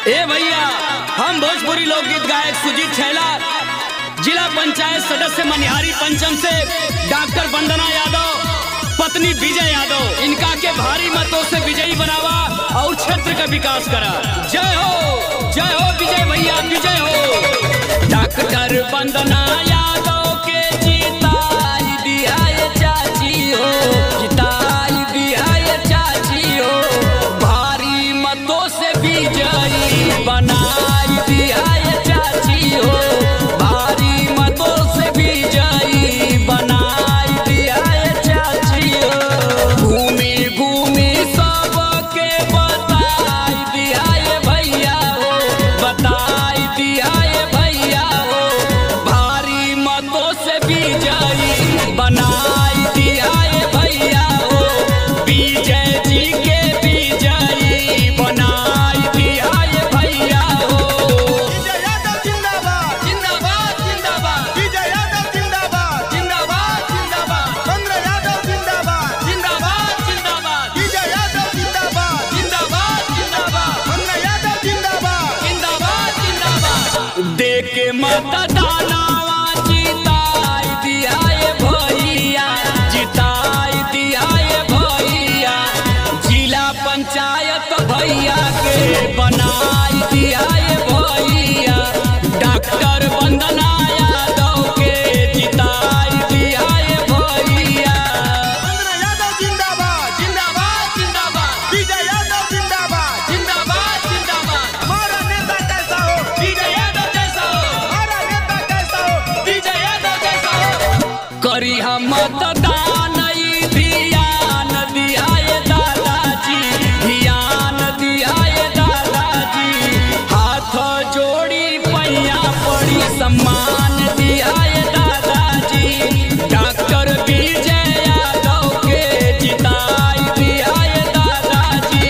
ए भैया, हम भोजपुरी लोकगीत गायक सुजीत छैला, जिला पंचायत सदस्य मनिहारी पंचम से डॉक्टर वंदना यादव, पत्नी विजय यादव, इनका के भारी मतों से विजयी बनावा और क्षेत्र का विकास करा। जय हो विजय भैया, विजय हो। डॉक्टर वंदना यादव के जिताई दिया ये चाची हो, जिताई दिया ये चाची हो, भारी मतों से विजयी बनाई दिया ये चाची हो, भारी मतों से विजयी बनाई दिया ये चाची हो। घूमी घूमी सबके बताई दिया ये भैया हो, बताई दिया ये भैया हो, भारी मतों से विजयी बनाई दिया ये भैया हो, विजय जी के विजयी बनाई दिया ये भैया हो। विजय यादव जिंदाबाद जिंदाबाद जिंदाबाद, विजय यादव जिंदाबाद जिंदाबाद जिंदाबाद, वंदना यादव जिंदाबाद जिंदाबाद जिंदाबाद, विजय यादव जिंदाबाद जिंदाबाद जिंदाबाद, वंदना यादव जिंदाबाद जिंदाबाद जिंदाबाद। देके मतदानवा जिताई दिया ये भैया, जिताई दिया ये भैया, जिला पंचायत भैया के बनाई दिया ये भैया, डॉक्टर वंदना यादव के जिताई दिया ये भैया। वंदना यादव जिंदाबाद जिंदाबाद जिंदाबाद, विजय यादव जिंदाबाद जिंदाबाद जिंदाबाद, हमारा नेता कैसा हो, विजय यादव जैसा हो, हमारा नेता कैसा हो, विजय यादव जैसा हो। करी हम मतदान ई ध्यान दिया ये दादाजी, ध्यान दिया ये दादाजी, हाथ जोड़ी पैया पड़ी सम्मान दिया ये दादाजी, डॉक्टर विजय यादव के जिताई दिया ये दादाजी।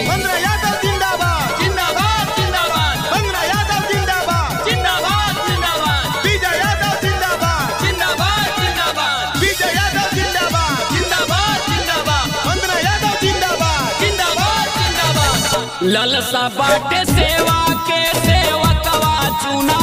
वंदना यादव जिंदाबाद जिंदाबाद जिंदाबाद, वंदना यादव जिंदाबाद जिंदाबाद जिंदाबाद, विजय यादव जिंदाबाद जिंदाबाद जिंदाबाद, विजय यादव जिंदाबाद जिंदाबाद जिंदाबाद, वंदना यादव जिंदाबाद जिंदाबाद जिंदाबाद। ललसा बाटे सेवा के सेवकवा चुना